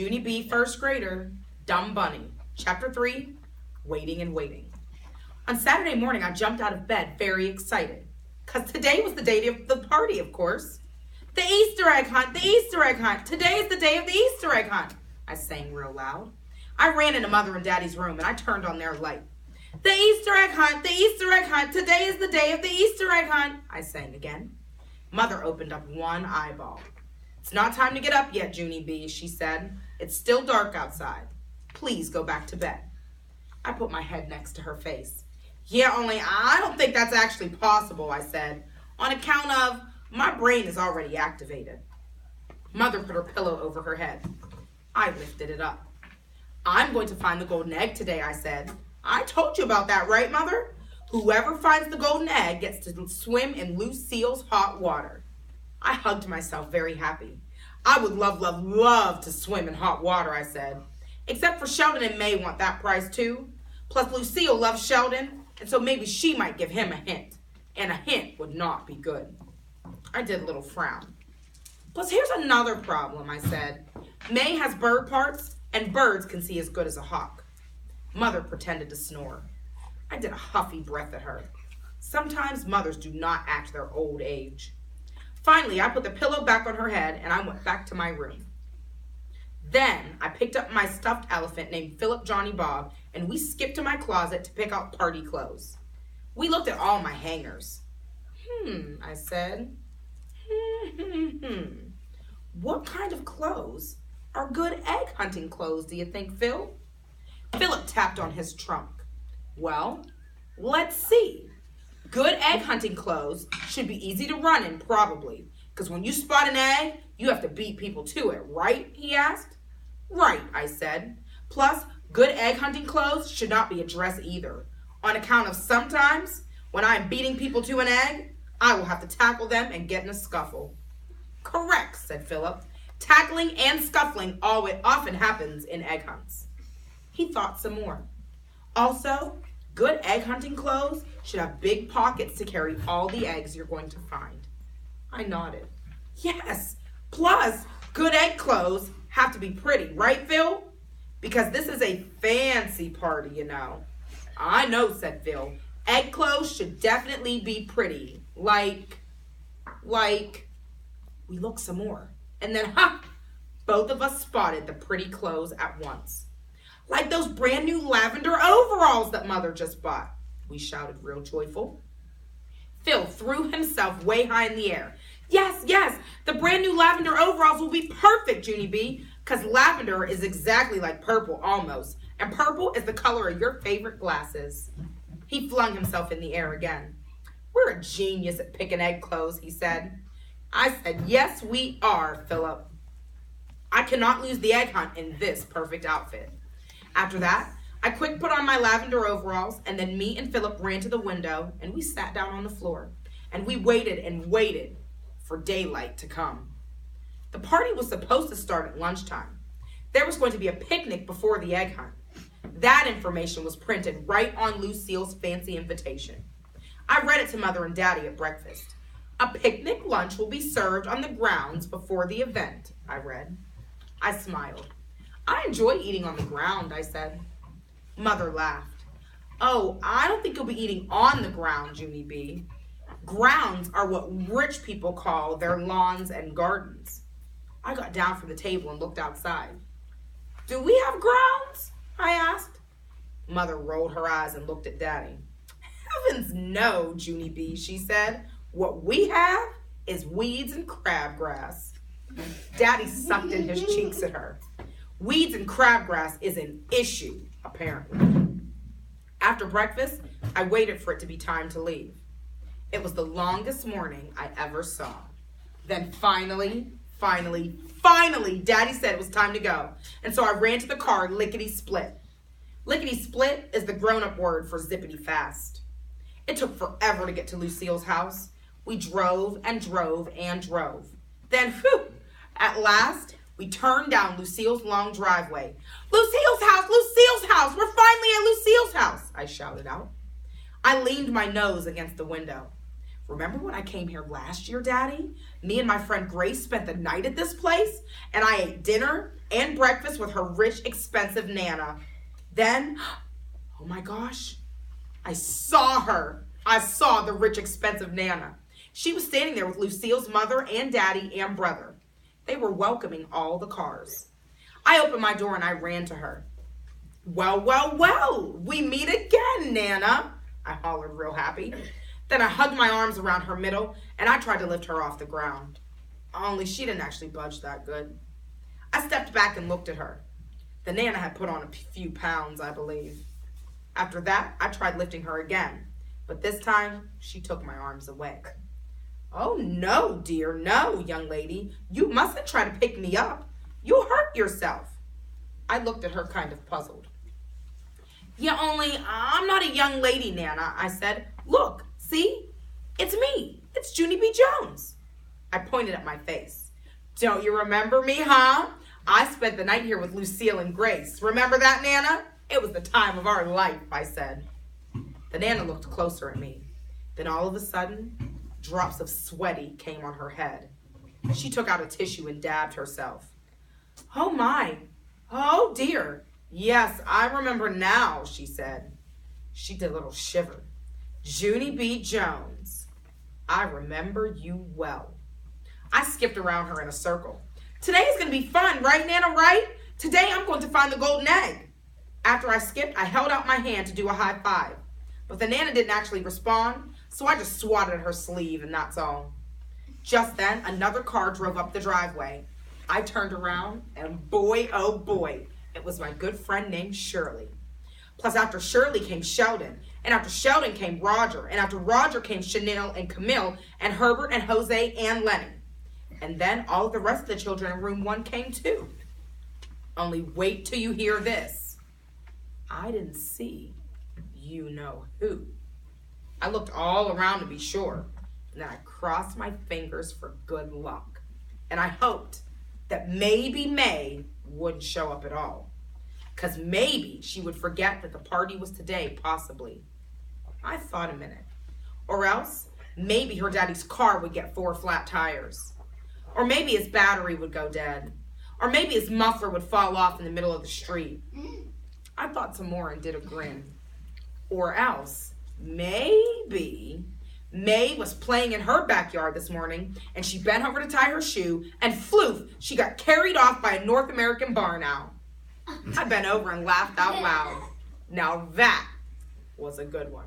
Junie B., first grader, Dumb Bunny. Chapter 3, Waiting and Waiting. On Saturday morning, I jumped out of bed very excited. Because today was the day of the party, of course. The Easter egg hunt, the Easter egg hunt. Today is the day of the Easter egg hunt, I sang real loud. I ran into Mother and Daddy's room and I turned on their light. The Easter egg hunt, the Easter egg hunt. Today is the day of the Easter egg hunt, I sang again. Mother opened up one eyeball. It's not time to get up yet, Junie B., she said. It's still dark outside. Please go back to bed. I put my head next to her face. Yeah, only I don't think that's actually possible, I said, on account of my brain is already activated. Mother put her pillow over her head. I lifted it up. I'm going to find the golden egg today, I said. I told you about that, right, Mother? Whoever finds the golden egg gets to swim in Lucille's hot water. I hugged myself very happy. I would love to swim in hot water, I said. Except for Sheldon and May want that prize too. Plus Lucille loves Sheldon, and so maybe she might give him a hint. And a hint would not be good. I did a little frown. Plus here's another problem, I said. May has bird parts, and birds can see as good as a hawk. Mother pretended to snore. I did a huffy breath at her. Sometimes mothers do not act their old age. Finally, I put the pillow back on her head, and I went back to my room. Then I picked up my stuffed elephant named Philip Johnny Bob, and we skipped to my closet to pick out party clothes. We looked at all my hangers. I said. What kind of clothes are good egg hunting clothes, do you think, Phil? Philip tapped on his trunk. Well, let's see. Good egg hunting clothes should be easy to run in, probably. Because when you spot an egg, you have to beat people to it, right? He asked. Right, I said. Plus, good egg hunting clothes should not be a dress either. On account of sometimes, when I am beating people to an egg, I will have to tackle them and get in a scuffle. Correct, said Philip. Tackling and scuffling often happens in egg hunts. He thought some more. Also, good egg hunting clothes should have big pockets to carry all the eggs you're going to find. I nodded. Yes, plus good egg clothes have to be pretty, right, Phil? Because this is a fancy party, you know. I know, said Phil. Egg clothes should definitely be pretty. Like, we looked some more. And then, both of us spotted the pretty clothes at once. Like those brand new lavender overalls that Mother just bought, we shouted real joyful. Phil threw himself way high in the air. Yes, the brand new lavender overalls will be perfect, Junie B., because lavender is exactly like purple almost, and purple is the color of your favorite glasses. He flung himself in the air again. We're a genius at picking egg clothes, he said. I said, yes, we are, Philip. I cannot lose the egg hunt in this perfect outfit. After that, I quick put on my lavender overalls, and then me and Philip ran to the window, and we sat down on the floor, and we waited and waited for daylight to come. The party was supposed to start at lunchtime. There was going to be a picnic before the egg hunt. That information was printed right on Lucille's fancy invitation. I read it to Mother and Daddy at breakfast. A picnic lunch will be served on the grounds before the event, I read. I smiled. I enjoy eating on the ground, I said. Mother laughed. Oh, I don't think you'll be eating on the ground, Junie B. Grounds are what rich people call their lawns and gardens. I got down from the table and looked outside. Do we have grounds? I asked. Mother rolled her eyes and looked at Daddy. Heavens no, Junie B., she said. What we have is weeds and crabgrass. Daddy sucked in his cheeks at her. Weeds and crabgrass is an issue, apparently. After breakfast, I waited for it to be time to leave. It was the longest morning I ever saw. Then finally, Daddy said it was time to go. And so I ran to the car lickety-split. Lickety-split is the grown-up word for zippity-fast. It took forever to get to Lucille's house. We drove and drove and drove. Then, at last, we turned down Lucille's long driveway. Lucille's house! Lucille's house! We're finally at Lucille's house! I shouted out. I leaned my nose against the window. Remember when I came here last year, Daddy? Me and my friend Grace spent the night at this place, and I ate dinner and breakfast with her rich, expensive Nana. Then, oh my gosh, I saw her. I saw the rich, expensive Nana. She was standing there with Lucille's mother and daddy and brother. They were welcoming all the cars. I opened my door and I ran to her. Well, well, well, we meet again, Nana, I hollered real happy. Then I hugged my arms around her middle and I tried to lift her off the ground. Only she didn't actually budge that good. I stepped back and looked at her. The Nana had put on a few pounds, I believe. After that, I tried lifting her again, but this time she took my arms away. Oh, no, dear, no, young lady. You mustn't try to pick me up. You'll hurt yourself. I looked at her kind of puzzled. Yeah, only I'm not a young lady, Nana, I said. Look, see? It's me. It's Junie B. Jones. I pointed at my face. Don't you remember me, huh? I spent the night here with Lucille and Grace. Remember that, Nana? It was the time of our life, I said. The Nana looked closer at me. Then all of a sudden, drops of sweaty came on her head. She took out a tissue and dabbed herself. Oh my, oh dear. Yes, I remember now, she said. She did a little shiver. Junie B. Jones, I remember you well. I skipped around her in a circle. Today is going to be fun, right, Nana, right? Today I'm going to find the golden egg. After I skipped, I held out my hand to do a high five. But the Nana didn't actually respond, so I just swatted at her sleeve, and that's all. Just then, another car drove up the driveway. I turned around, and boy, oh boy, it was my good friend named Shirley. Plus, after Shirley came Sheldon, and after Sheldon came Roger, and after Roger came Chanel and Camille, and Herbert and Jose and Lenny. And then all of the rest of the children in room 1 came too. Only wait till you hear this. I didn't see you know who. I looked all around to be sure, and then I crossed my fingers for good luck. And I hoped that maybe May wouldn't show up at all. Because maybe she would forget that the party was today, possibly. I thought a minute. Or else, maybe her daddy's car would get 4 flat tires. Or maybe his battery would go dead. Or maybe his muffler would fall off in the middle of the street. I thought some more and did a grin. Or else, maybe May was playing in her backyard this morning and she bent over to tie her shoe and floof, she got carried off by a North American barn owl. I bent over and laughed out loud. Now that was a good one.